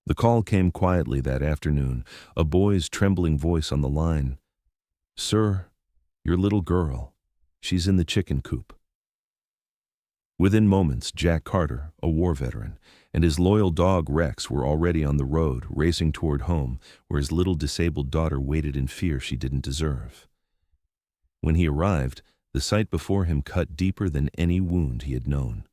The call came quietly that afternoon, a boy's trembling voice on the line. "Sir, your little girl. She's in the chicken coop." Within moments, Jack Carter, a war veteran, and his loyal dog Rex were already on the road, racing toward home, where his little disabled daughter waited in fear she didn't deserve. When he arrived, the sight before him cut deeper than any wound he had known.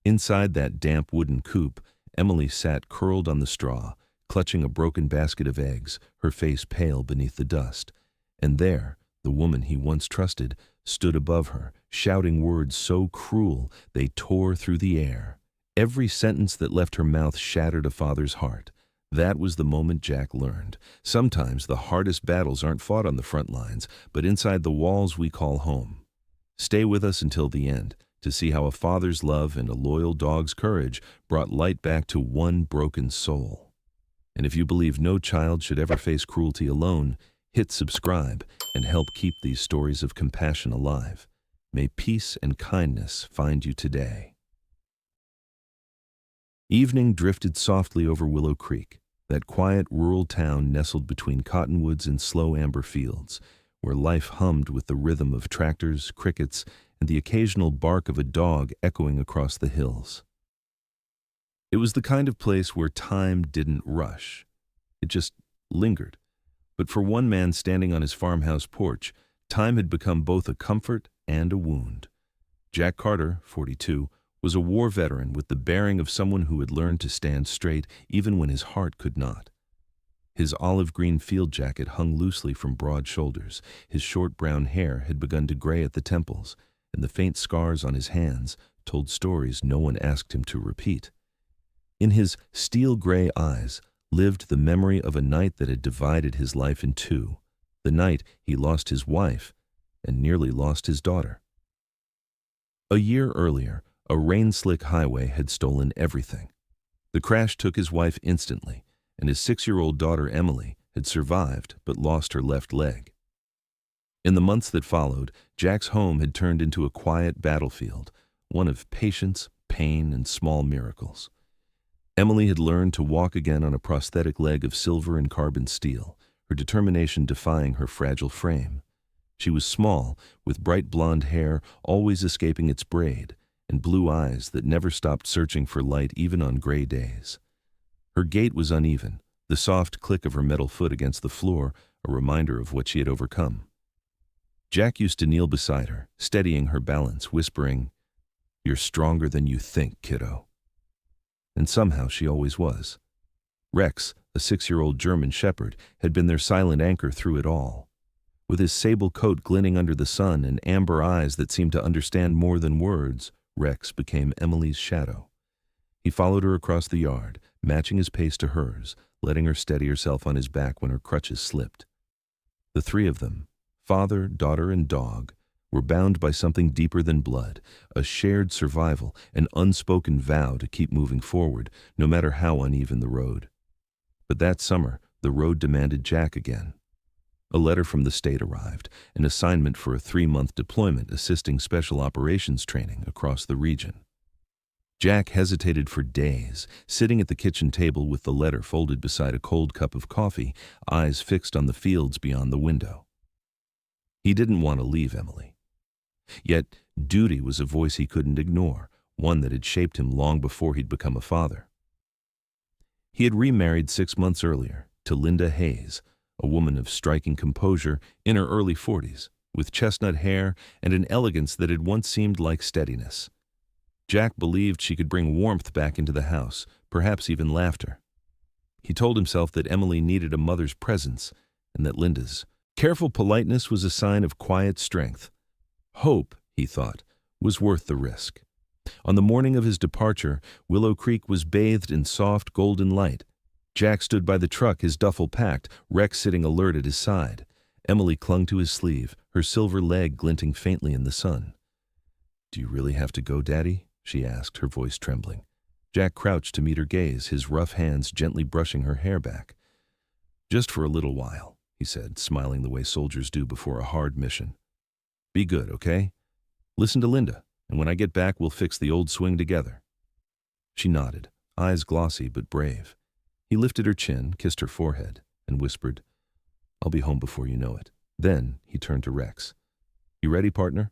Inside that damp wooden coop, Emily sat curled on the straw, clutching a broken basket of eggs, her face pale beneath the dust. And there, the woman he once trusted, stood above her, shouting words so cruel they tore through the air. Every sentence that left her mouth shattered a father's heart. That was the moment Jack learned. Sometimes the hardest battles aren't fought on the front lines, but inside the walls we call home. Stay with us until the end to see how a father's love and a loyal dog's courage brought light back to one broken soul. And if you believe no child should ever face cruelty alone, hit subscribe and help keep these stories of compassion alive. May peace and kindness find you today. Evening drifted softly over Willow Creek, that quiet rural town nestled between cottonwoods and slow amber fields, where life hummed with the rhythm of tractors, crickets, and the occasional bark of a dog echoing across the hills. It was the kind of place where time didn't rush. It just lingered. But for one man standing on his farmhouse porch, time had become both a comfort and a wound. Jack Carter, 42, was a war veteran with the bearing of someone who had learned to stand straight even when his heart could not. His olive-green field jacket hung loosely from broad shoulders, his short brown hair had begun to gray at the temples, and the faint scars on his hands told stories no one asked him to repeat. In his steel-gray eyes lived the memory of a night that had divided his life in two, the night he lost his wife and nearly lost his daughter. A year earlier, a rain-slick highway had stolen everything. The crash took his wife instantly, and his 6-year-old daughter Emily had survived but lost her left leg. In the months that followed, Jack's home had turned into a quiet battlefield, one of patience, pain, and small miracles. Emily had learned to walk again on a prosthetic leg of silver and carbon steel, her determination defying her fragile frame. She was small, with bright blonde hair always escaping its braid, and blue eyes that never stopped searching for light even on gray days. Her gait was uneven, the soft click of her metal foot against the floor a reminder of what she had overcome. Jack used to kneel beside her, steadying her balance, whispering, "You're stronger than you think, kiddo." And somehow she always was. Rex, a 6-year-old German shepherd, had been their silent anchor through it all. With his sable coat glinting under the sun and amber eyes that seemed to understand more than words, Rex became Emily's shadow. He followed her across the yard, matching his pace to hers, letting her steady herself on his back when her crutches slipped. The three of them, father, daughter, and dog, were bound by something deeper than blood, a shared survival, an unspoken vow to keep moving forward, no matter how uneven the road. But that summer, the road demanded Jack again. A letter from the state arrived, an assignment for a 3-month deployment assisting special operations training across the region. Jack hesitated for days, sitting at the kitchen table with the letter folded beside a cold cup of coffee, eyes fixed on the fields beyond the window. He didn't want to leave Emily. Yet duty was a voice he couldn't ignore, one that had shaped him long before he'd become a father. He had remarried 6 months earlier to Linda Hayes, a woman of striking composure in her early 40s, with chestnut hair and an elegance that had once seemed like steadiness. Jack believed she could bring warmth back into the house, perhaps even laughter. He told himself that Emily needed a mother's presence, and that Linda's careful politeness was a sign of quiet strength. Hope, he thought, was worth the risk. On the morning of his departure, Willow Creek was bathed in soft golden light. Jack stood by the truck, his duffel packed, Rex sitting alert at his side. Emily clung to his sleeve, her silver leg glinting faintly in the sun. "Do you really have to go, Daddy?" she asked, her voice trembling. Jack crouched to meet her gaze, his rough hands gently brushing her hair back. "Just for a little while," he said, smiling the way soldiers do before a hard mission. "Be good, okay? Listen to Linda, and when I get back, we'll fix the old swing together." She nodded, eyes glossy but brave. He lifted her chin, kissed her forehead, and whispered, "I'll be home before you know it." Then he turned to Rex. "You ready, partner?"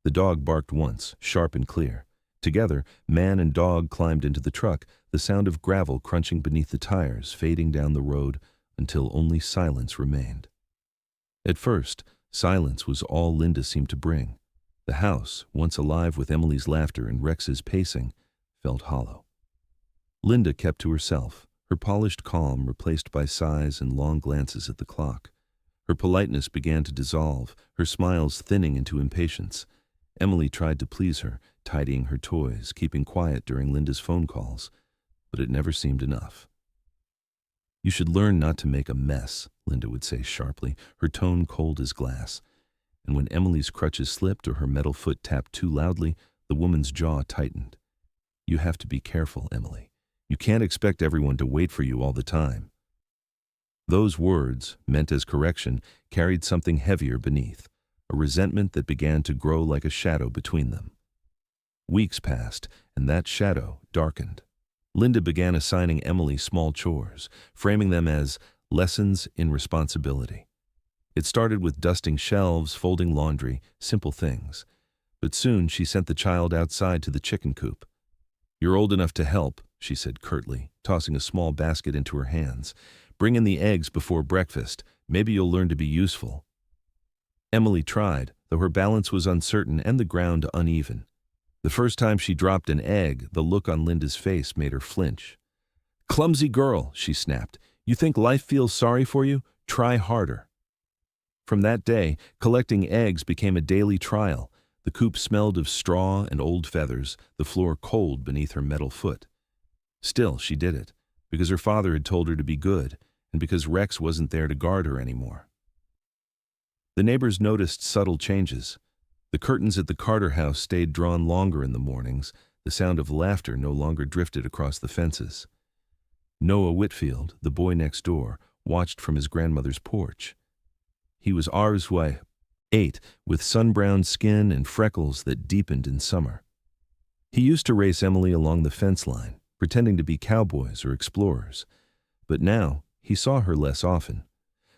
The dog barked once, sharp and clear. Together, man and dog climbed into the truck, the sound of gravel crunching beneath the tires fading down the road until only silence remained. At first, silence was all Linda seemed to bring. The house, once alive with Emily's laughter and Rex's pacing, felt hollow. Linda kept to herself, her polished calm replaced by sighs and long glances at the clock. Her politeness began to dissolve, her smiles thinning into impatience. Emily tried to please her, tidying her toys, keeping quiet during Linda's phone calls, but it never seemed enough. "You should learn not to make a mess," Linda would say sharply, her tone cold as glass. And when Emily's crutches slipped or her metal foot tapped too loudly, the woman's jaw tightened. "You have to be careful, Emily. You can't expect everyone to wait for you all the time." Those words, meant as correction, carried something heavier beneath, a resentment that began to grow like a shadow between them. Weeks passed, and that shadow darkened. Linda began assigning Emily small chores, framing them as lessons in responsibility. It started with dusting shelves, folding laundry, simple things. But soon she sent the child outside to the chicken coop. "You're old enough to help," she said curtly, tossing a small basket into her hands. "Bring in the eggs before breakfast. Maybe you'll learn to be useful." Emily tried, though her balance was uncertain and the ground uneven. The first time she dropped an egg, the look on Linda's face made her flinch. "Clumsy girl," she snapped. "You think life feels sorry for you? Try harder." From that day, collecting eggs became a daily trial. The coop smelled of straw and old feathers, the floor cold beneath her metal foot. Still, she did it, because her father had told her to be good, and because Rex wasn't there to guard her anymore. The neighbors noticed subtle changes. The curtains at the Carter house stayed drawn longer in the mornings. The sound of laughter no longer drifted across the fences. Noah Whitfield, the boy next door, watched from his grandmother's porch. He was Arzway, 8, with sun-browned skin and freckles that deepened in summer. He used to race Emily along the fence line, pretending to be cowboys or explorers. But now, he saw her less often.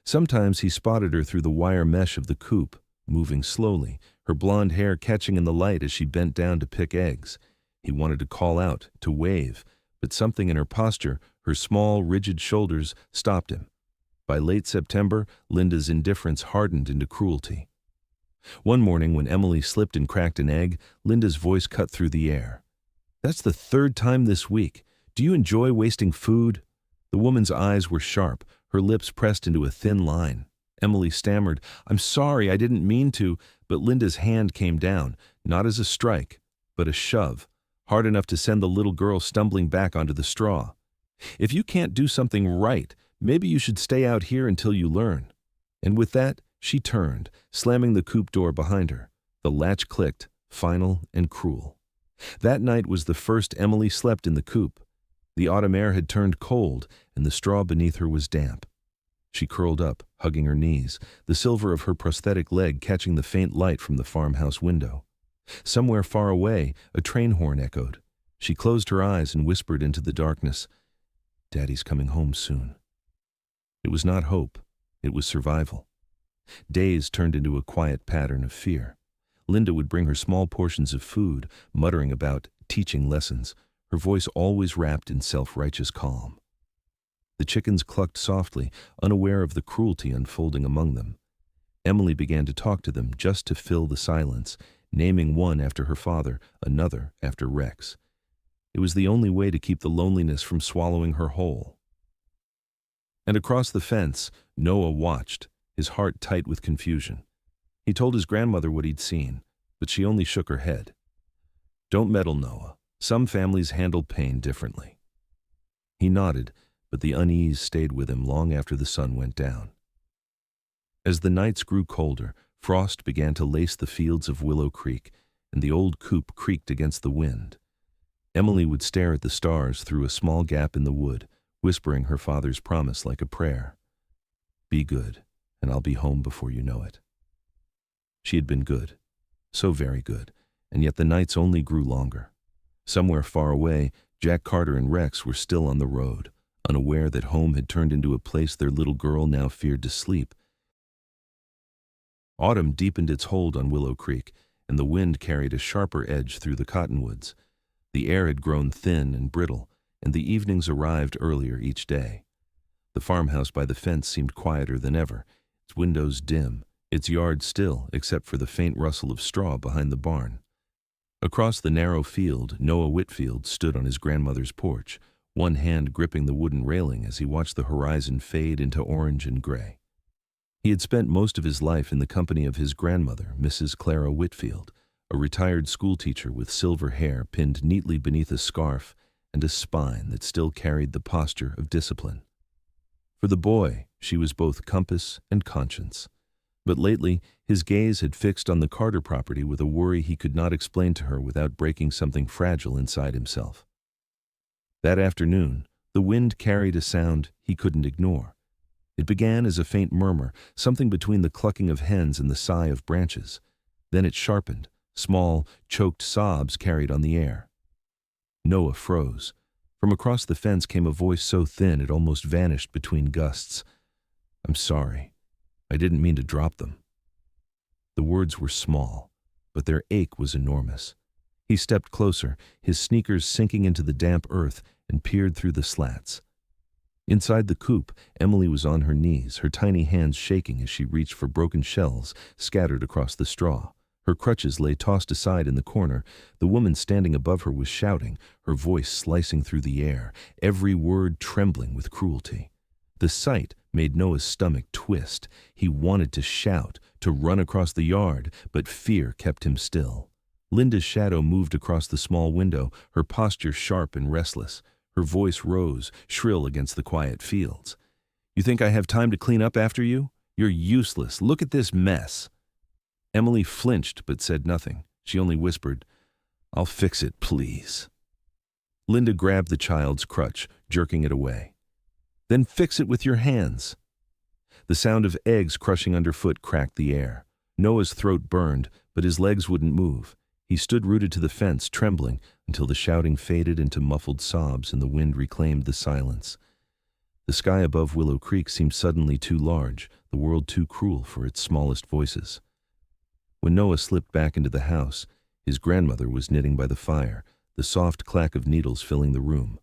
Sometimes he spotted her through the wire mesh of the coop, moving slowly, her blonde hair catching in the light as she bent down to pick eggs. He wanted to call out, to wave, but something in her posture, her small, rigid shoulders, stopped him. By late September, Linda's indifference hardened into cruelty. One morning when Emily slipped and cracked an egg, Linda's voice cut through the air. "That's the 3rd time this week. Do you enjoy wasting food?" The woman's eyes were sharp, her lips pressed into a thin line. Emily stammered, "I'm sorry, I didn't mean to," but Linda's hand came down, not as a strike, but a shove, hard enough to send the little girl stumbling back onto the straw. "If you can't do something right, maybe you should stay out here until you learn." And with that, she turned, slamming the coop door behind her. The latch clicked, final and cruel. That night was the first Emily slept in the coop. The autumn air had turned cold, and the straw beneath her was damp. She curled up, hugging her knees, the silver of her prosthetic leg catching the faint light from the farmhouse window. Somewhere far away, a train horn echoed. She closed her eyes and whispered into the darkness, "Daddy's coming home soon." It was not hope, it was survival. Days turned into a quiet pattern of fear. Linda would bring her small portions of food, muttering about teaching lessons, her voice always wrapped in self-righteous calm. The chickens clucked softly, unaware of the cruelty unfolding among them. Emily began to talk to them just to fill the silence, naming one after her father, another after Rex. It was the only way to keep the loneliness from swallowing her whole. And across the fence, Noah watched, his heart tight with confusion. He told his grandmother what he'd seen, but she only shook her head. "Don't meddle, Noah. Some families handle pain differently." He nodded, but the unease stayed with him long after the sun went down. As the nights grew colder, frost began to lace the fields of Willow Creek, and the old coop creaked against the wind. Emily would stare at the stars through a small gap in the wood, whispering her father's promise like a prayer. "Be good, and I'll be home before you know it." She had been good, so very good, and yet the nights only grew longer. Somewhere far away, Jack Carter and Rex were still on the road, unaware that home had turned into a place their little girl now feared to sleep. Autumn deepened its hold on Willow Creek, and the wind carried a sharper edge through the cottonwoods. The air had grown thin and brittle, and the evenings arrived earlier each day. The farmhouse by the fence seemed quieter than ever, its windows dim, its yard still except for the faint rustle of straw behind the barn. Across the narrow field, Noah Whitfield stood on his grandmother's porch, one hand gripping the wooden railing as he watched the horizon fade into orange and gray. He had spent most of his life in the company of his grandmother, Mrs. Clara Whitfield, a retired schoolteacher with silver hair pinned neatly beneath a scarf and a spine that still carried the posture of discipline. For the boy, she was both compass and conscience. But lately, his gaze had fixed on the Carter property with a worry he could not explain to her without breaking something fragile inside himself. That afternoon, the wind carried a sound he couldn't ignore. It began as a faint murmur, something between the clucking of hens and the sigh of branches. Then it sharpened. Small, choked sobs carried on the air. Noah froze. From across the fence came a voice so thin it almost vanished between gusts. "I'm sorry. I didn't mean to drop them." The words were small, but their ache was enormous. He stepped closer, his sneakers sinking into the damp earth, and peered through the slats. Inside the coop, Emily was on her knees, her tiny hands shaking as she reached for broken shells scattered across the straw. Her crutches lay tossed aside in the corner. The woman standing above her was shouting, her voice slicing through the air, every word trembling with cruelty. The sight made Noah's stomach twist. He wanted to shout, to run across the yard, but fear kept him still. Linda's shadow moved across the small window, her posture sharp and restless. Her voice rose, shrill against the quiet fields. "You think I have time to clean up after you? You're useless. Look at this mess." Emily flinched but said nothing. She only whispered, "I'll fix it, please." Linda grabbed the child's crutch, jerking it away. "Then fix it with your hands." The sound of eggs crushing underfoot cracked the air. Noah's throat burned, but his legs wouldn't move. He stood rooted to the fence, trembling, until the shouting faded into muffled sobs and the wind reclaimed the silence. The sky above Willow Creek seemed suddenly too large, the world too cruel for its smallest voices. When Noah slipped back into the house, his grandmother was knitting by the fire, the soft clack of needles filling the room.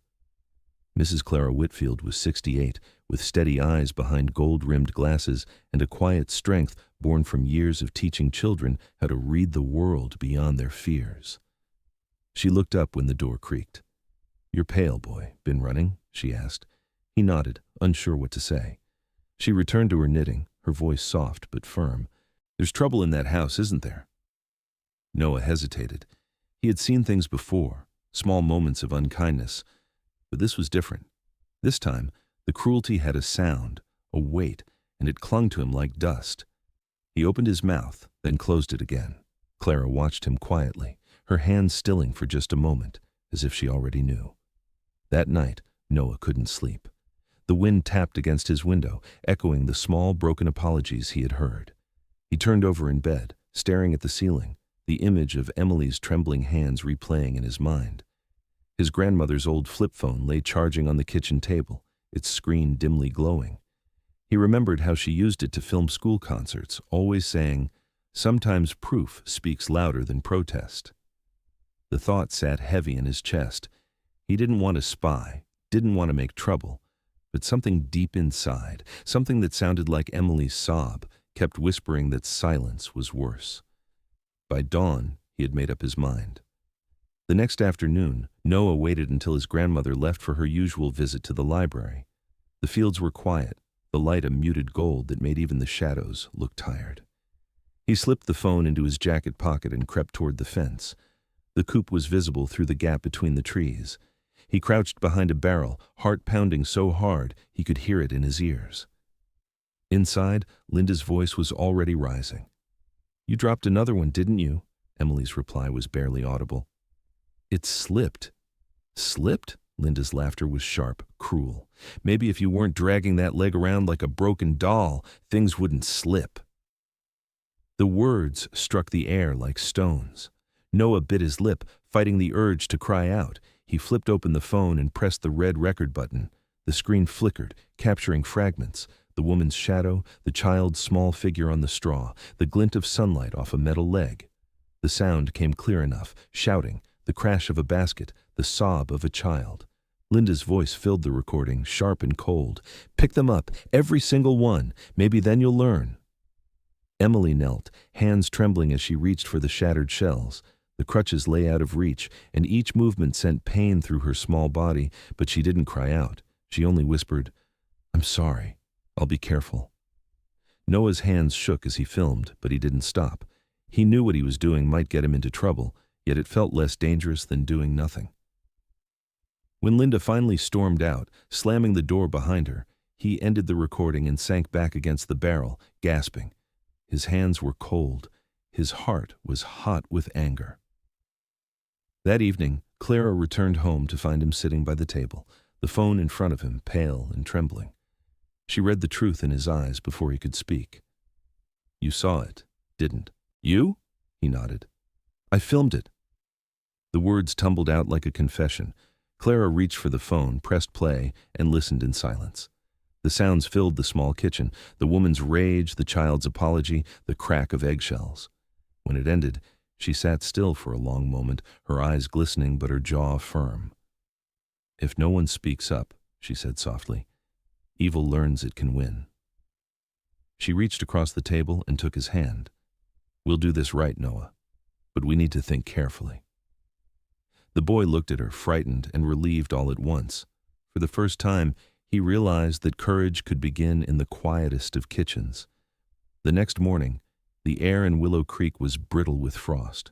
Mrs. Clara Whitfield was 68, with steady eyes behind gold-rimmed glasses and a quiet strength born from years of teaching children how to read the world beyond their fears. She looked up when the door creaked. "You're pale, boy. Been running?" she asked. He nodded, unsure what to say. She returned to her knitting, her voice soft but firm. "There's trouble in that house, isn't there?" Noah hesitated. He had seen things before, small moments of unkindness, but this was different. This time, the cruelty had a sound, a weight, and it clung to him like dust. He opened his mouth, then closed it again. Clara watched him quietly, her hands stilling for just a moment, as if she already knew. That night, Noah couldn't sleep. The wind tapped against his window, echoing the small, broken apologies he had heard. He turned over in bed, staring at the ceiling, the image of Emily's trembling hands replaying in his mind. His grandmother's old flip phone lay charging on the kitchen table, its screen dimly glowing. He remembered how she used it to film school concerts, always saying, "Sometimes proof speaks louder than protest." The thought sat heavy in his chest. He didn't want to spy, didn't want to make trouble, but something deep inside, something that sounded like Emily's sob, kept whispering that silence was worse. By dawn, he had made up his mind. The next afternoon, Noah waited until his grandmother left for her usual visit to the library. The fields were quiet, the light a muted gold that made even the shadows look tired. He slipped the phone into his jacket pocket and crept toward the fence. The coop was visible through the gap between the trees. He crouched behind a barrel, heart pounding so hard he could hear it in his ears. Inside, Linda's voice was already rising. "You dropped another one, didn't you?" Emily's reply was barely audible. "It slipped." "Slipped?" Linda's laughter was sharp, cruel. "Maybe if you weren't dragging that leg around like a broken doll, things wouldn't slip." The words struck the air like stones. Noah bit his lip, fighting the urge to cry out. He flipped open the phone and pressed the red record button. The screen flickered, capturing fragments: the woman's shadow, the child's small figure on the straw, the glint of sunlight off a metal leg. The sound came clear enough: shouting, the crash of a basket, the sob of a child. Linda's voice filled the recording, sharp and cold. "Pick them up, every single one. Maybe then you'll learn." Emily knelt, hands trembling as she reached for the shattered shells. The crutches lay out of reach, and each movement sent pain through her small body, but she didn't cry out. She only whispered, "I'm sorry. I'll be careful." Noah's hands shook as he filmed, but he didn't stop. He knew what he was doing might get him into trouble, yet it felt less dangerous than doing nothing. When Linda finally stormed out, slamming the door behind her, he ended the recording and sank back against the barrel, gasping. His hands were cold. His heart was hot with anger. That evening, Clara returned home to find him sitting by the table, the phone in front of him, pale and trembling. She read the truth in his eyes before he could speak. "You saw it, didn't you?" He nodded. "I filmed it." The words tumbled out like a confession. Clara reached for the phone, pressed play, and listened in silence. The sounds filled the small kitchen: the woman's rage, the child's apology, the crack of eggshells. When it ended, she sat still for a long moment, her eyes glistening but her jaw firm. "If no one speaks up," she said softly, "evil learns it can win." She reached across the table and took his hand. "We'll do this right, Noah, but we need to think carefully." The boy looked at her, frightened and relieved all at once. For the first time, he realized that courage could begin in the quietest of kitchens. The next morning, the air in Willow Creek was brittle with frost.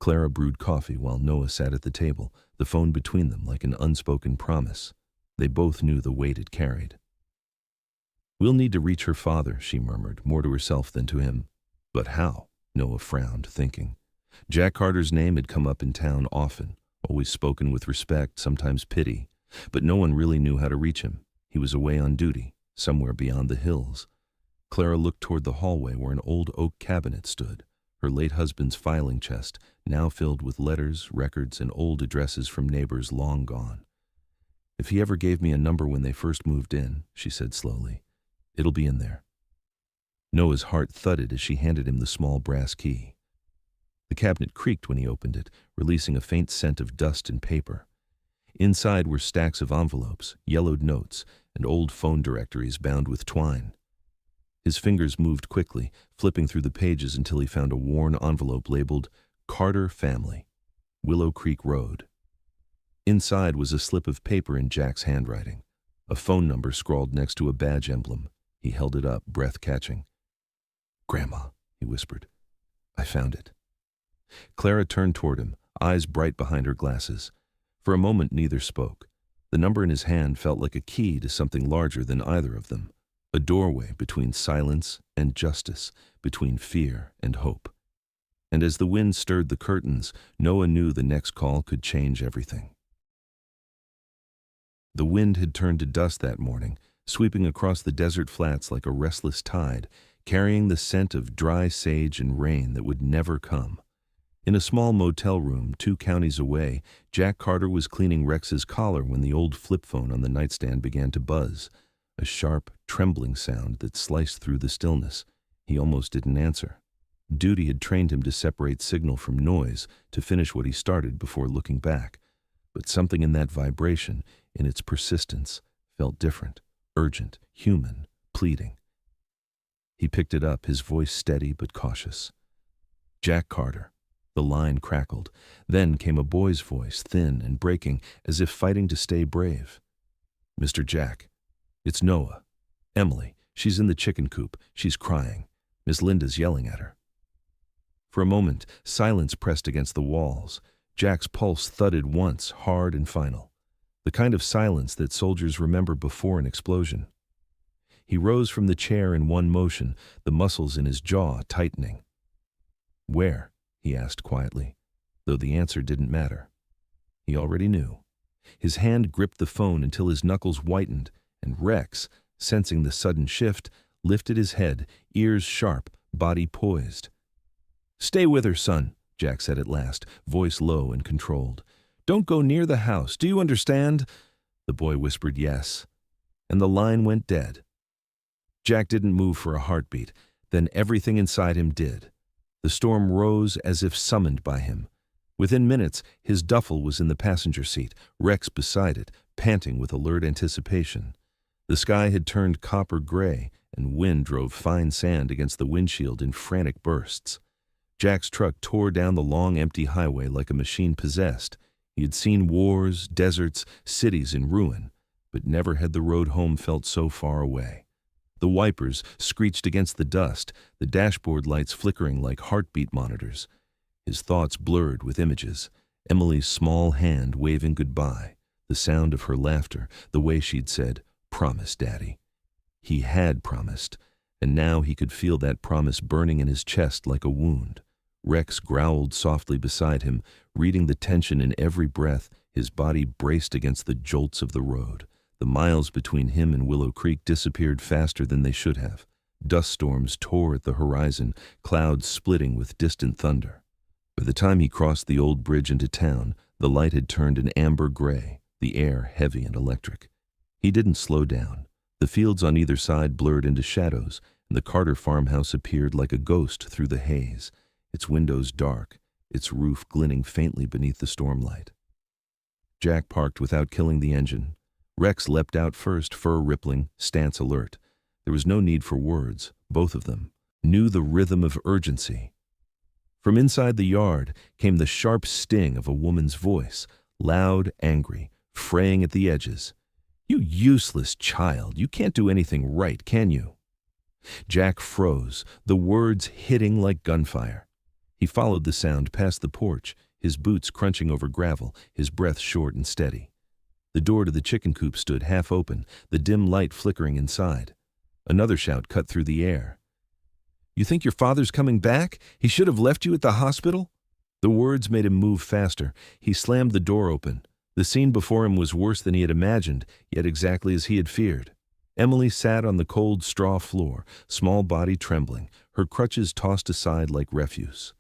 Clara brewed coffee while Noah sat at the table, the phone between them like an unspoken promise. They both knew the weight it carried. "We'll need to reach her father," she murmured, more to herself than to him. "But how?" Noah frowned, thinking. Jack Carter's name had come up in town often, always spoken with respect, sometimes pity, but no one really knew how to reach him. He was away on duty, somewhere beyond the hills. Clara looked toward the hallway where an old oak cabinet stood, her late husband's filing chest, now filled with letters, records, and old addresses from neighbors long gone. "If he ever gave me a number when they first moved in," she said slowly, "it'll be in there." Noah's heart thudded as she handed him the small brass key. The cabinet creaked when he opened it, releasing a faint scent of dust and paper. Inside were stacks of envelopes, yellowed notes, and old phone directories bound with twine. His fingers moved quickly, flipping through the pages until he found a worn envelope labeled "Carter Family, Willow Creek Road." Inside was a slip of paper in Jack's handwriting, a phone number scrawled next to a badge emblem. He held it up, breath catching. "Grandma," he whispered, "I found it." Clara turned toward him, eyes bright behind her glasses. For a moment neither spoke. The number in his hand felt like a key to something larger than either of them, a doorway between silence and justice, between fear and hope. And as the wind stirred the curtains, Noah knew the next call could change everything. The wind had turned to dust that morning, sweeping across the desert flats like a restless tide, carrying the scent of dry sage and rain that would never come. In a small motel room 2 counties away, Jack Carter was cleaning Rex's collar when the old flip phone on the nightstand began to buzz, a sharp, trembling sound that sliced through the stillness. He almost didn't answer. Duty had trained him to separate signal from noise, to finish what he started before looking back. But something in that vibration, in its persistence, felt different, urgent, human, pleading. He picked it up, his voice steady but cautious. "Jack Carter." The line crackled. Then came a boy's voice, thin and breaking, as if fighting to stay brave. "Mr. Jack, it's Noah. Emily, she's in the chicken coop. She's crying. Miss Linda's yelling at her." For a moment, silence pressed against the walls. Jack's pulse thudded once, hard and final. The kind of silence that soldiers remember before an explosion. He rose from the chair in one motion, the muscles in his jaw tightening. "Where?" he asked quietly, though the answer didn't matter. He already knew. His hand gripped the phone until his knuckles whitened, and Rex, sensing the sudden shift, lifted his head, ears sharp, body poised. "Stay with her, son," Jack said at last, voice low and controlled. Don't go near the house. Do you understand?" The boy whispered yes, and the line went dead. Jack didn't move for a heartbeat. Then everything inside him did. The storm rose as if summoned by him. Within minutes, his duffel was in the passenger seat, Rex beside it, panting with alert anticipation. The sky had turned copper gray, and wind drove fine sand against the windshield in frantic bursts. Jack's truck tore down the long, empty highway like a machine possessed. He had seen wars, deserts, cities in ruin, but never had the road home felt so far away. The wipers screeched against the dust, the dashboard lights flickering like heartbeat monitors. His thoughts blurred with images. Emily's small hand waving goodbye, the sound of her laughter, the way she'd said, "Promise, Daddy." He had promised, and now he could feel that promise burning in his chest like a wound. Rex growled softly beside him, reading the tension in every breath. His body braced against the jolts of the road. The miles between him and Willow Creek disappeared faster than they should have. Dust storms tore at the horizon, clouds splitting with distant thunder. By the time he crossed the old bridge into town, the light had turned an amber gray, the air heavy and electric. He didn't slow down. The fields on either side blurred into shadows, and the Carter farmhouse appeared like a ghost through the haze, its windows dark, its roof glinting faintly beneath the stormlight. Jack parked without killing the engine. Rex leapt out first, fur rippling, stance alert. There was no need for words. Both of them knew the rhythm of urgency. From inside the yard came the sharp sting of a woman's voice, loud, angry, fraying at the edges. "You useless child, you can't do anything right, can you?" Jack froze, the words hitting like gunfire. He followed the sound past the porch, his boots crunching over gravel, his breath short and steady. The door to the chicken coop stood half open, the dim light flickering inside. Another shout cut through the air. "You think your father's coming back? He should have left you at the hospital?" The words made him move faster. He slammed the door open. The scene before him was worse than he had imagined, yet exactly as he had feared. Emily sat on the cold straw floor, small body trembling, her crutches tossed aside like refuse.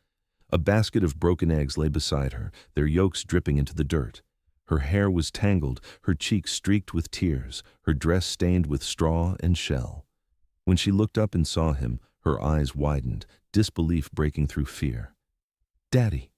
A basket of broken eggs lay beside her, their yolks dripping into the dirt. Her hair was tangled, her cheeks streaked with tears, her dress stained with straw and shell. When she looked up and saw him, her eyes widened, disbelief breaking through fear. "Daddy."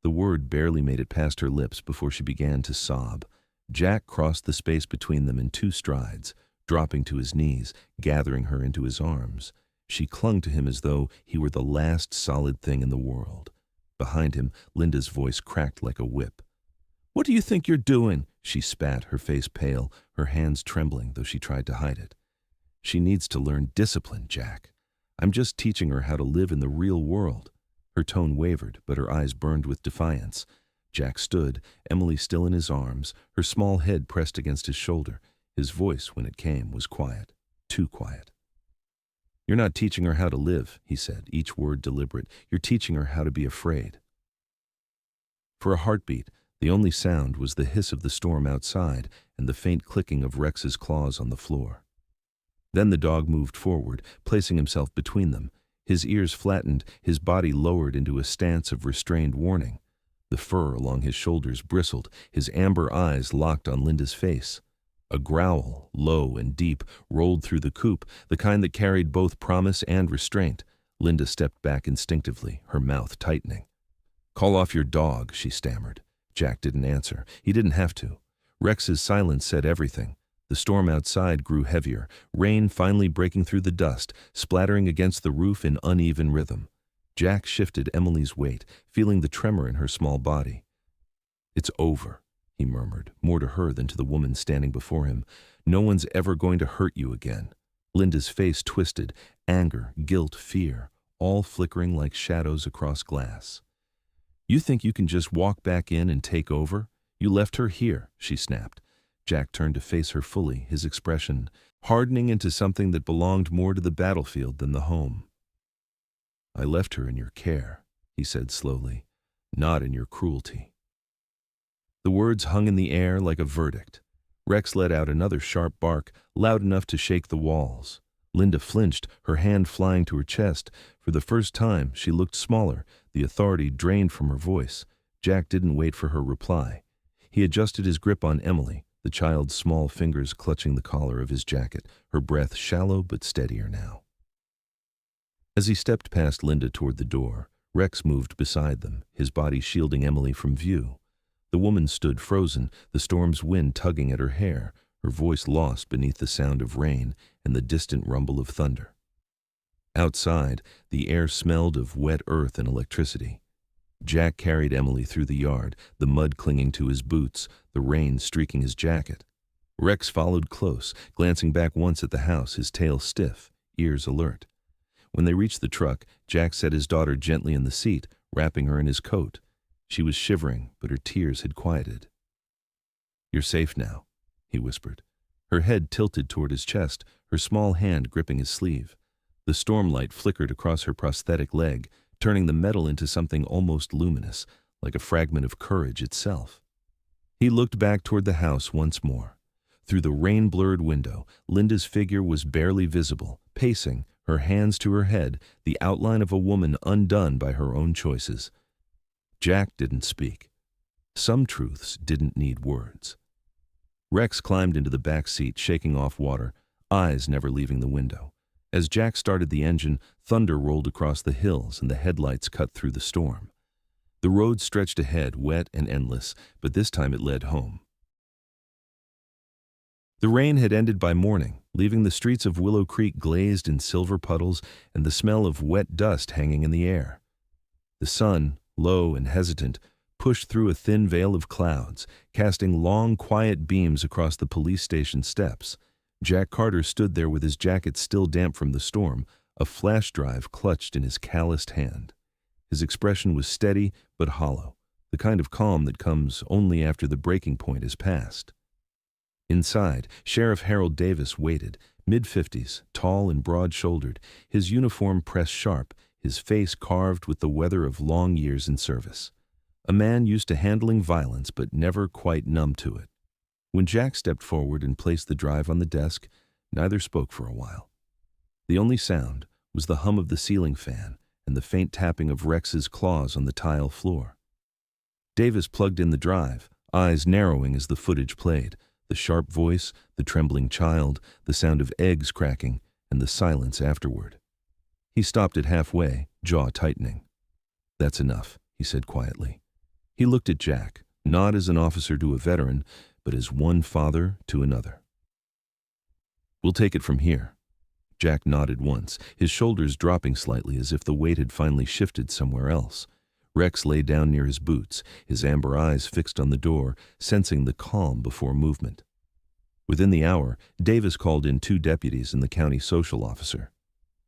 The word barely made it past her lips before she began to sob. Jack crossed the space between them in 2 strides, dropping to his knees, gathering her into his arms. She clung to him as though he were the last solid thing in the world. Behind him, Linda's voice cracked like a whip. "What do you think you're doing?" She spat, her face pale, her hands trembling, though she tried to hide it. "She needs to learn discipline, Jack. I'm just teaching her how to live in the real world." Her tone wavered, but her eyes burned with defiance. Jack stood, Emily still in his arms, her small head pressed against his shoulder. His voice, when it came, was quiet, too quiet. "You're not teaching her how to live," he said, each word deliberate. "You're teaching her how to be afraid." For a heartbeat, the only sound was the hiss of the storm outside and the faint clicking of Rex's claws on the floor. Then the dog moved forward, placing himself between them. His ears flattened, his body lowered into a stance of restrained warning. The fur along his shoulders bristled, his amber eyes locked on Linda's face. A growl, low and deep, rolled through the coop, the kind that carried both promise and restraint. Linda stepped back instinctively, her mouth tightening. "Call off your dog," she stammered. Jack didn't answer. He didn't have to. Rex's silence said everything. The storm outside grew heavier, rain finally breaking through the dust, splattering against the roof in uneven rhythm. Jack shifted Emily's weight, feeling the tremor in her small body. "It's over," he murmured, more to her than to the woman standing before him. "No one's ever going to hurt you again." Linda's face twisted, anger, guilt, fear, all flickering like shadows across glass. "You think you can just walk back in and take over? You left her here," she snapped. Jack turned to face her fully, his expression hardening into something that belonged more to the battlefield than the home. "I left her in your care," he said slowly, "not in your cruelty." The words hung in the air like a verdict. Rex let out another sharp bark, loud enough to shake the walls. Linda flinched, her hand flying to her chest. For the first time, she looked smaller, the authority drained from her voice. Jack didn't wait for her reply. He adjusted his grip on Emily, the child's small fingers clutching the collar of his jacket, her breath shallow but steadier now. As he stepped past Linda toward the door, Rex moved beside them, his body shielding Emily from view. The woman stood frozen, the storm's wind tugging at her hair, her voice lost beneath the sound of rain and the distant rumble of thunder. Outside, the air smelled of wet earth and electricity. Jack carried Emily through the yard, the mud clinging to his boots, the rain streaking his jacket. Rex followed close, glancing back once at the house, his tail stiff, ears alert. When they reached the truck, Jack set his daughter gently in the seat, wrapping her in his coat. She was shivering, but her tears had quieted. "You're safe now," he whispered. Her head tilted toward his chest, her small hand gripping his sleeve. The stormlight flickered across her prosthetic leg, turning the metal into something almost luminous, like a fragment of courage itself. He looked back toward the house once more. Through the rain-blurred window, Linda's figure was barely visible, pacing, her hands to her head, the outline of a woman undone by her own choices. Jack didn't speak. Some truths didn't need words. Rex climbed into the back seat, shaking off water, eyes never leaving the window. As Jack started the engine, thunder rolled across the hills and the headlights cut through the storm. The road stretched ahead, wet and endless, but this time it led home. The rain had ended by morning, leaving the streets of Willow Creek glazed in silver puddles and the smell of wet dust hanging in the air. The sun, low and hesitant, pushed through a thin veil of clouds, casting long, quiet beams across the police station steps. Jack Carter stood there with his jacket still damp from the storm, a flash drive clutched in his calloused hand. His expression was steady but hollow, the kind of calm that comes only after the breaking point is passed. Inside, Sheriff Harold Davis waited, mid-50s, tall and broad-shouldered, his uniform pressed sharp, his face carved with the weather of long years in service. A man used to handling violence but never quite numb to it. When Jack stepped forward and placed the drive on the desk, neither spoke for a while. The only sound was the hum of the ceiling fan and the faint tapping of Rex's claws on the tile floor. Davis plugged in the drive, eyes narrowing as the footage played, the sharp voice, the trembling child, the sound of eggs cracking, and the silence afterward. He stopped it halfway, jaw tightening. "That's enough," he said quietly. He looked at Jack, not as an officer to a veteran, but as one father to another. "We'll take it from here." Jack nodded once, his shoulders dropping slightly as if the weight had finally shifted somewhere else. Rex lay down near his boots, his amber eyes fixed on the door, sensing the calm before movement. Within the hour, Davis called in 2 deputies and the county social officer.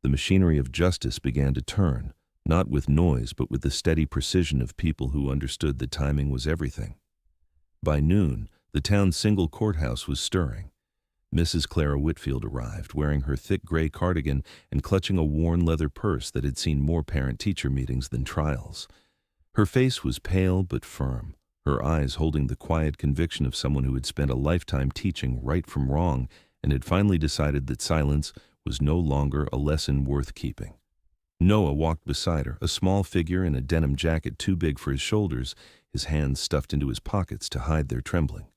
The machinery of justice began to turn, not with noise but with the steady precision of people who understood that timing was everything. By noon, the town's single courthouse was stirring. Mrs. Clara Whitfield arrived, wearing her thick gray cardigan and clutching a worn leather purse that had seen more parent-teacher meetings than trials. Her face was pale but firm, her eyes holding the quiet conviction of someone who had spent a lifetime teaching right from wrong and had finally decided that silence was no longer a lesson worth keeping. Noah walked beside her, a small figure in a denim jacket too big for his shoulders, his hands stuffed into his pockets to hide their trembling.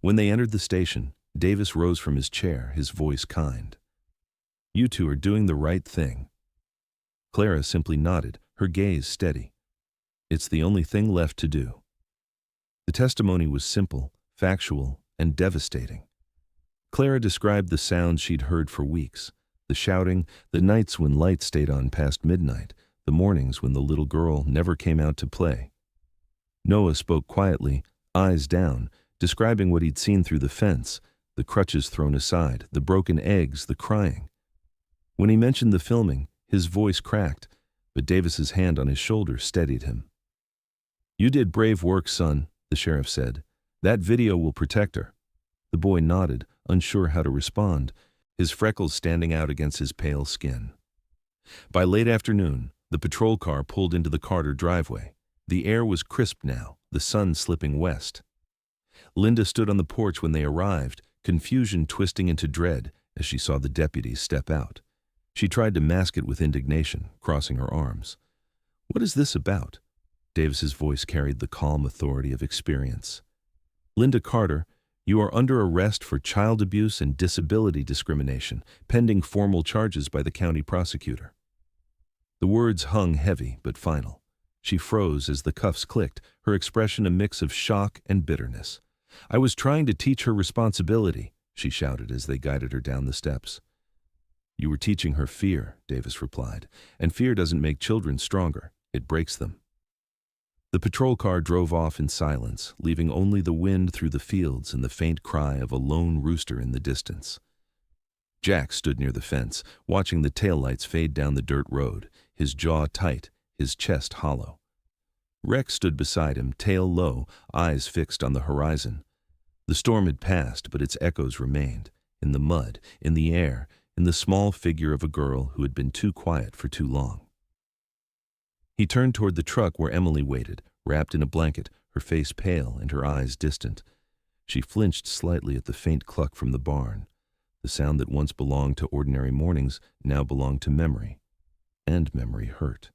When they entered the station, Davis rose from his chair, his voice kind. "You two are doing the right thing." Clara simply nodded, her gaze steady. "It's the only thing left to do." The testimony was simple, factual, and devastating. Clara described the sounds she'd heard for weeks, the shouting, the nights when lights stayed on past midnight, the mornings when the little girl never came out to play. Noah spoke quietly, eyes down, describing what he'd seen through the fence, the crutches thrown aside, the broken eggs, the crying. When he mentioned the filming, his voice cracked, but Davis's hand on his shoulder steadied him. "You did brave work, son," the sheriff said. "That video will protect her." The boy nodded, unsure how to respond, his freckles standing out against his pale skin. By late afternoon, the patrol car pulled into the Carter driveway. The air was crisp now, the sun slipping west. Linda stood on the porch when they arrived, confusion twisting into dread as she saw the deputies step out. She tried to mask it with indignation, crossing her arms. "What is this about?" Davis's voice carried the calm authority of experience. Linda Carter, you are under arrest for child abuse and disability discrimination, pending formal charges by the county prosecutor." The words hung heavy but final. She froze as the cuffs clicked, her expression a mix of shock and bitterness. "I was trying to teach her responsibility," she shouted as they guided her down the steps. "You were teaching her fear," Davis replied, "and fear doesn't make children stronger, it breaks them." The patrol car drove off in silence, leaving only the wind through the fields and the faint cry of a lone rooster in the distance. Jack stood near the fence, watching the taillights fade down the dirt road, his jaw tight, his chest hollow. Rex stood beside him, tail low, eyes fixed on the horizon. The storm had passed, but its echoes remained, in the mud, in the air, in the small figure of a girl who had been too quiet for too long. He turned toward the truck where Emily waited, wrapped in a blanket, her face pale and her eyes distant. She flinched slightly at the faint cluck from the barn. The sound that once belonged to ordinary mornings now belonged to memory, and memory hurt.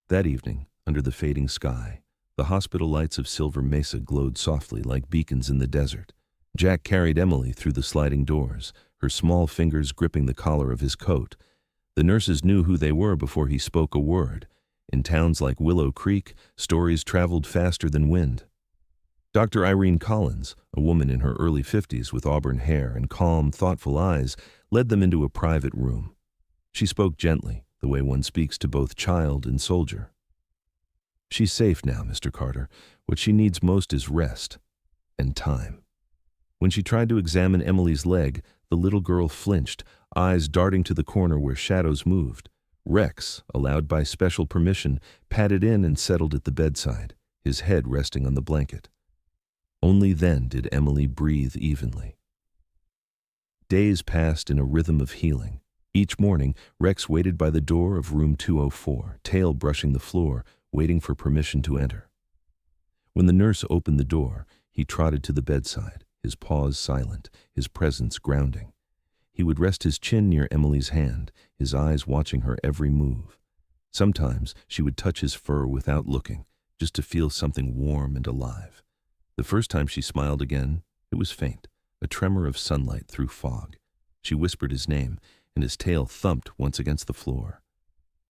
That evening, under the fading sky, the hospital lights of Silver Mesa glowed softly like beacons in the desert. Jack carried Emily through the sliding doors, her small fingers gripping the collar of his coat. The nurses knew who they were before he spoke a word. In towns like Willow Creek, stories traveled faster than wind. Dr. Irene Collins, a woman in her early 50s with auburn hair and calm, thoughtful eyes, led them into a private room. She spoke gently, the way one speaks to both child and soldier. "She's safe now, Mr. Carter. What she needs most is rest and time." When she tried to examine Emily's leg, the little girl flinched, eyes darting to the corner where shadows moved. Rex, allowed by special permission, padded in and settled at the bedside, his head resting on the blanket. Only then did Emily breathe evenly. Days passed in a rhythm of healing. Each morning, Rex waited by the door of room 204, tail brushing the floor, waiting for permission to enter. When the nurse opened the door, he trotted to the bedside, his paws silent, his presence grounding. He would rest his chin near Emily's hand, his eyes watching her every move. Sometimes she would touch his fur without looking, just to feel something warm and alive. The first time she smiled again, it was faint, a tremor of sunlight through fog. She whispered his name, and his tail thumped once against the floor.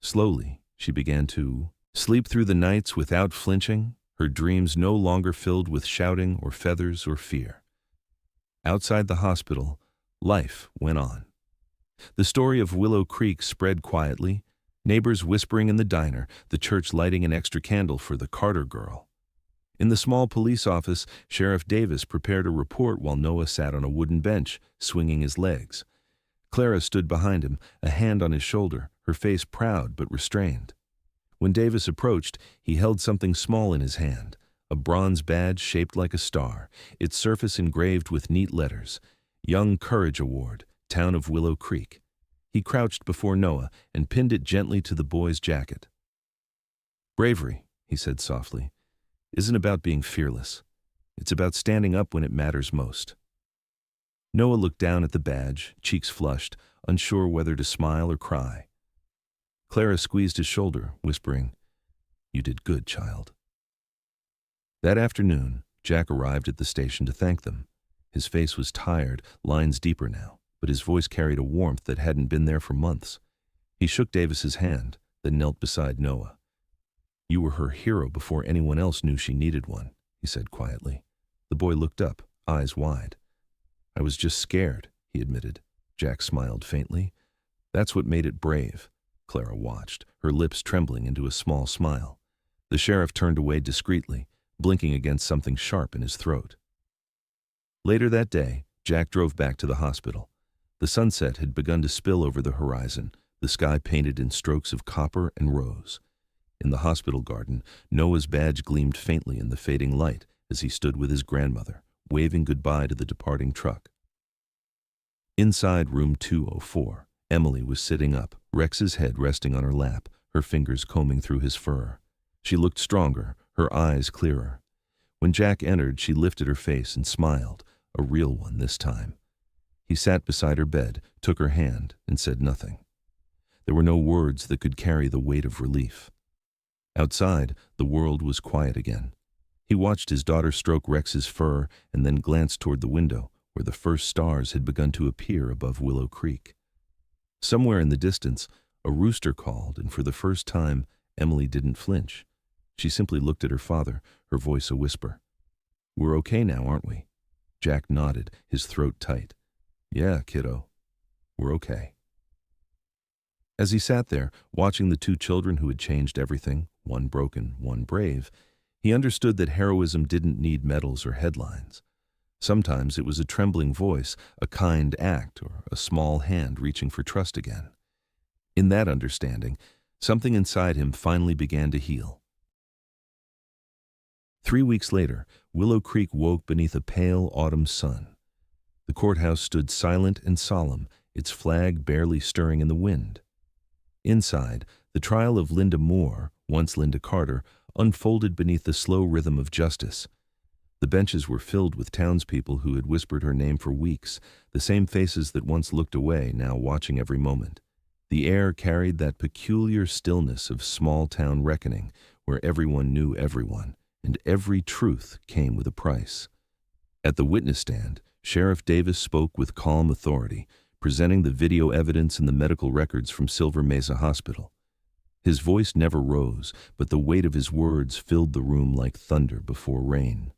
Slowly, she began to sleep through the nights without flinching, her dreams no longer filled with shouting or feathers or fear. Outside the hospital, life went on. The story of Willow Creek spread quietly, neighbors whispering in the diner, the church lighting an extra candle for the Carter girl. In the small police office, Sheriff Davis prepared a report while Noah sat on a wooden bench, swinging his legs. Clara stood behind him, a hand on his shoulder, her face proud but restrained. When Davis approached, he held something small in his hand, a bronze badge shaped like a star, its surface engraved with neat letters, Young Courage Award, Town of Willow Creek. He crouched before Noah and pinned it gently to the boy's jacket. "Bravery," he said softly, "isn't about being fearless. It's about standing up when it matters most." Noah looked down at the badge, cheeks flushed, unsure whether to smile or cry. Clara squeezed his shoulder, whispering, "You did good, child." That afternoon, Jack arrived at the station to thank them. His face was tired, lines deeper now, but his voice carried a warmth that hadn't been there for months. He shook Davis's hand, then knelt beside Noah. "You were her hero before anyone else knew she needed one," he said quietly. The boy looked up, eyes wide. "I was just scared," he admitted. Jack smiled faintly. "That's what made it brave." Clara watched, her lips trembling into a small smile. The sheriff turned away discreetly, blinking against something sharp in his throat. Later that day, Jack drove back to the hospital. The sunset had begun to spill over the horizon, the sky painted in strokes of copper and rose. In the hospital garden, Noah's badge gleamed faintly in the fading light as he stood with his grandmother, waving goodbye to the departing truck. Inside room 204, Emily was sitting up, Rex's head resting on her lap, her fingers combing through his fur. She looked stronger, her eyes clearer. When Jack entered, she lifted her face and smiled, a real one this time. He sat beside her bed, took her hand, and said nothing. There were no words that could carry the weight of relief. Outside, the world was quiet again. He watched his daughter stroke Rex's fur and then glanced toward the window, where the first stars had begun to appear above Willow Creek. Somewhere in the distance, a rooster called, and for the first time, Emily didn't flinch. She simply looked at her father, her voice a whisper. "We're okay now, aren't we?" Jack nodded, his throat tight. "Yeah, kiddo. We're okay." As he sat there, watching the two children who had changed everything, one broken, one brave, he understood that heroism didn't need medals or headlines. Sometimes it was a trembling voice, a kind act, or a small hand reaching for trust again. In that understanding, something inside him finally began to heal. 3 weeks later, Willow Creek woke beneath a pale autumn sun. The courthouse stood silent and solemn, its flag barely stirring in the wind. Inside, the trial of Linda Moore, once Linda Carter, unfolded beneath the slow rhythm of justice. The benches were filled with townspeople who had whispered her name for weeks, the same faces that once looked away, now watching every moment. The air carried that peculiar stillness of small-town reckoning, where everyone knew everyone, and every truth came with a price. At the witness stand, Sheriff Davis spoke with calm authority, presenting the video evidence and the medical records from Silver Mesa Hospital. His voice never rose, but the weight of his words filled the room like thunder before rain.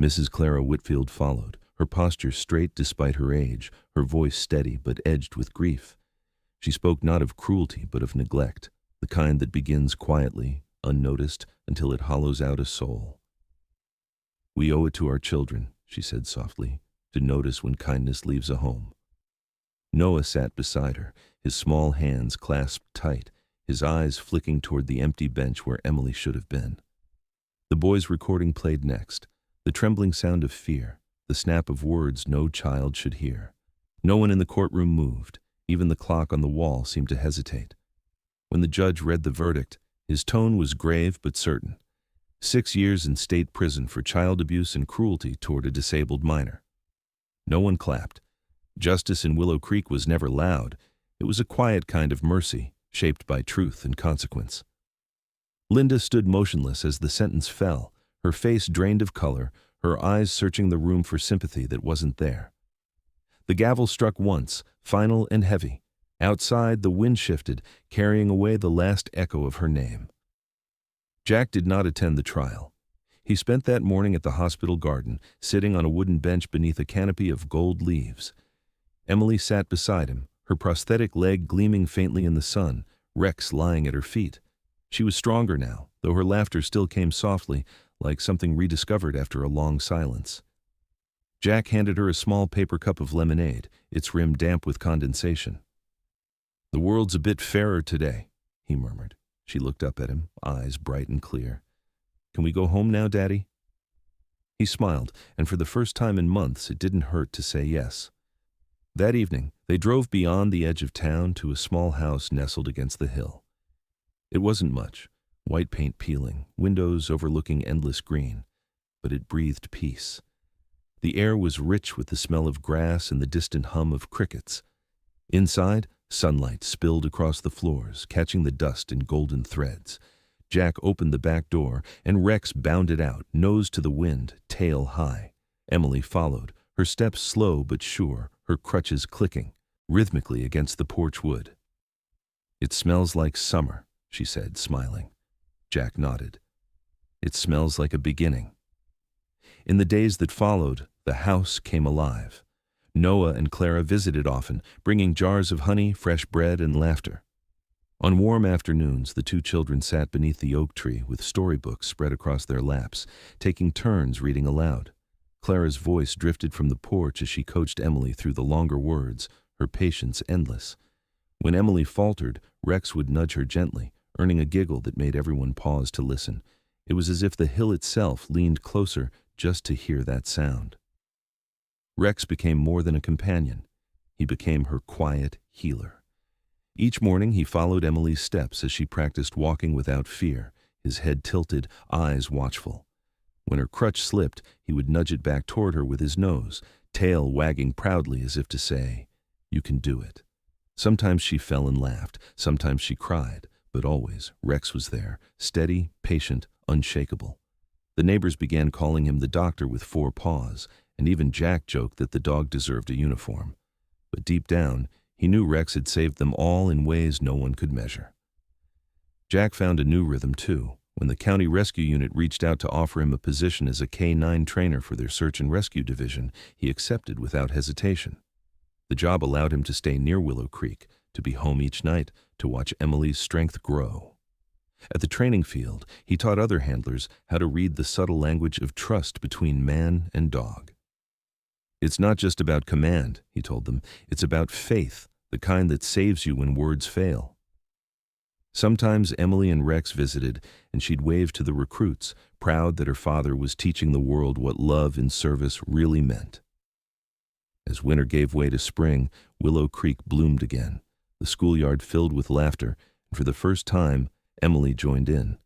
Mrs. Clara Whitfield followed, her posture straight despite her age, her voice steady but edged with grief. She spoke not of cruelty but of neglect, the kind that begins quietly, unnoticed, until it hollows out a soul. "We owe it to our children," she said softly, "to notice when kindness leaves a home." Noah sat beside her, his small hands clasped tight, his eyes flicking toward the empty bench where Emily should have been. The boy's recording played next, the trembling sound of fear, the snap of words no child should hear. No one in the courtroom moved, even the clock on the wall seemed to hesitate. When the judge read the verdict, his tone was grave but certain. 6 years in state prison for child abuse and cruelty toward a disabled minor. No one clapped. Justice in Willow Creek was never loud. It was a quiet kind of mercy, shaped by truth and consequence. Linda stood motionless as the sentence fell, her face drained of color, her eyes searching the room for sympathy that wasn't there. The gavel struck once, final and heavy. Outside, the wind shifted, carrying away the last echo of her name. Jack did not attend the trial. He spent that morning at the hospital garden, sitting on a wooden bench beneath a canopy of gold leaves. Emily sat beside him, her prosthetic leg gleaming faintly in the sun, Rex lying at her feet. She was stronger now, though her laughter still came softly, like something rediscovered after a long silence. Jack handed her a small paper cup of lemonade, its rim damp with condensation. "The world's a bit fairer today," he murmured. She looked up at him, eyes bright and clear. "Can we go home now, Daddy?" He smiled, and for the first time in months it didn't hurt to say yes. That evening, they drove beyond the edge of town to a small house nestled against the hill. It wasn't much, white paint peeling, windows overlooking endless green, but it breathed peace. The air was rich with the smell of grass and the distant hum of crickets. Inside, sunlight spilled across the floors, catching the dust in golden threads. Jack opened the back door, and Rex bounded out, nose to the wind, tail high. Emily followed, her steps slow but sure, her crutches clicking, rhythmically against the porch wood. "It smells like summer," she said, smiling. Jack nodded. "It smells like a beginning." In the days that followed, the house came alive. Noah and Clara visited often, bringing jars of honey, fresh bread, and laughter. On warm afternoons, the two children sat beneath the oak tree with storybooks spread across their laps, taking turns reading aloud. Clara's voice drifted from the porch as she coached Emily through the longer words, her patience endless. When Emily faltered, Rex would nudge her gently, earning a giggle that made everyone pause to listen. It was as if the hill itself leaned closer just to hear that sound. Rex became more than a companion. He became her quiet healer. Each morning he followed Emily's steps as she practiced walking without fear, his head tilted, eyes watchful. When her crutch slipped, he would nudge it back toward her with his nose, tail wagging proudly as if to say, "You can do it." Sometimes she fell and laughed, sometimes she cried, but always Rex was there, steady, patient, unshakable. The neighbors began calling him the doctor with 4 paws, and even Jack joked that the dog deserved a uniform. But deep down, he knew Rex had saved them all in ways no one could measure. Jack found a new rhythm too. When the county rescue unit reached out to offer him a position as a K-9 trainer for their search and rescue division, he accepted without hesitation. The job allowed him to stay near Willow Creek, to be home each night, to watch Emily's strength grow. At the training field, he taught other handlers how to read the subtle language of trust between man and dog. "It's not just about command," he told them. "It's about faith, the kind that saves you when words fail." Sometimes Emily and Rex visited, and she'd wave to the recruits, proud that her father was teaching the world what love in service really meant. As winter gave way to spring, Willow Creek bloomed again, the schoolyard filled with laughter, and for the first time, Emily joined in.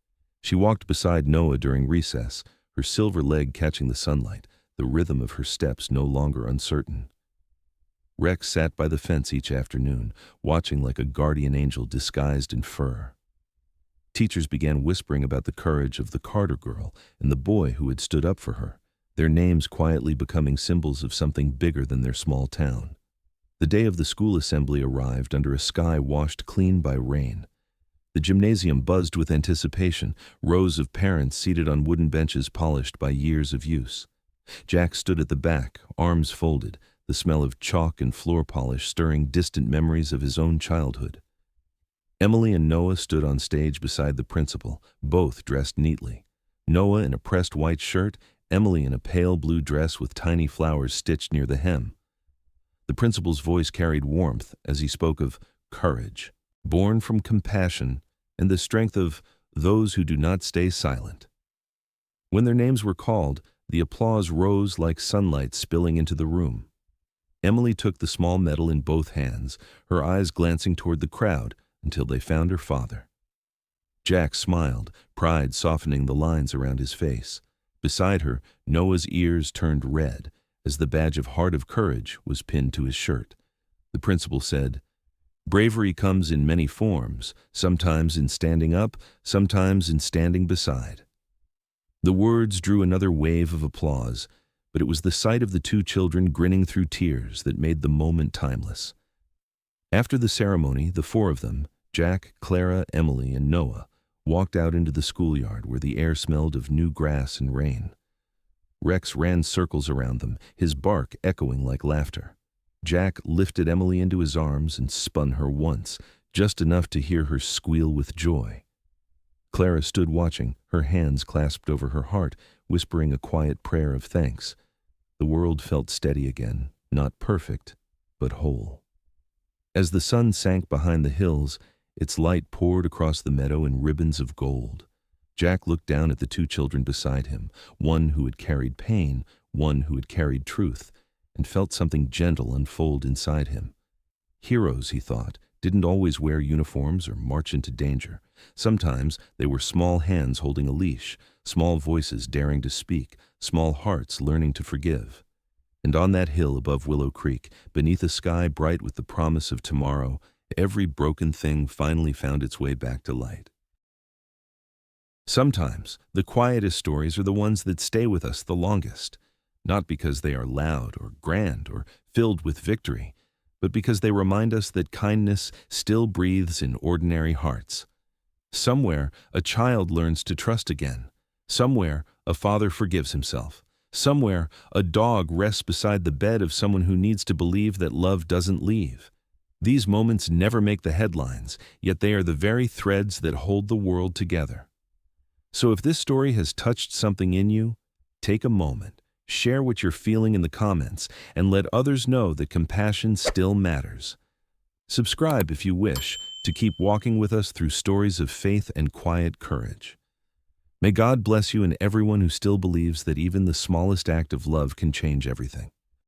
She walked beside Noah during recess, her silver leg catching the sunlight, the rhythm of her steps no longer uncertain. Rex sat by the fence each afternoon, watching like a guardian angel disguised in fur. Teachers began whispering about the courage of the Carter girl and the boy who had stood up for her, their names quietly becoming symbols of something bigger than their small town. The day of the school assembly arrived under a sky washed clean by rain. The gymnasium buzzed with anticipation, rows of parents seated on wooden benches polished by years of use. Jack stood at the back, arms folded, the smell of chalk and floor polish stirring distant memories of his own childhood. Emily and Noah stood on stage beside the principal, both dressed neatly. Noah in a pressed white shirt, Emily in a pale blue dress with tiny flowers stitched near the hem. The principal's voice carried warmth as he spoke of courage, born from compassion and the strength of those who do not stay silent. When their names were called, the applause rose like sunlight spilling into the room. Emily took the small medal in both hands, her eyes glancing toward the crowd until they found her father. Jack smiled, pride softening the lines around his face. Beside her, Noah's ears turned red as the badge of Heart of Courage was pinned to his shirt. The principal said, "Bravery comes in many forms, sometimes in standing up, sometimes in standing beside." The words drew another wave of applause, but it was the sight of the two children grinning through tears that made the moment timeless. After the ceremony, the four of them, Jack, Clara, Emily, and Noah, walked out into the schoolyard where the air smelled of new grass and rain. Rex ran circles around them, his bark echoing like laughter. Jack lifted Emily into his arms and spun her once, just enough to hear her squeal with joy. Clara stood watching, her hands clasped over her heart, whispering a quiet prayer of thanks. The world felt steady again, not perfect, but whole. As the sun sank behind the hills, its light poured across the meadow in ribbons of gold. Jack looked down at the two children beside him, one who had carried pain, one who had carried truth, and felt something gentle unfold inside him. Heroes, he thought, didn't always wear uniforms or march into danger. Sometimes they were small hands holding a leash, small voices daring to speak, small hearts learning to forgive. And on that hill above Willow Creek, beneath a sky bright with the promise of tomorrow, every broken thing finally found its way back to light. Sometimes the quietest stories are the ones that stay with us the longest, not because they are loud or grand or filled with victory, but because they remind us that kindness still breathes in ordinary hearts. Somewhere, a child learns to trust again. Somewhere, a father forgives himself. Somewhere, a dog rests beside the bed of someone who needs to believe that love doesn't leave. These moments never make the headlines, yet they are the very threads that hold the world together. So if this story has touched something in you, take a moment, share what you're feeling in the comments, and let others know that compassion still matters. Subscribe if you wish to keep walking with us through stories of faith and quiet courage. May God bless you and everyone who still believes that even the smallest act of love can change everything.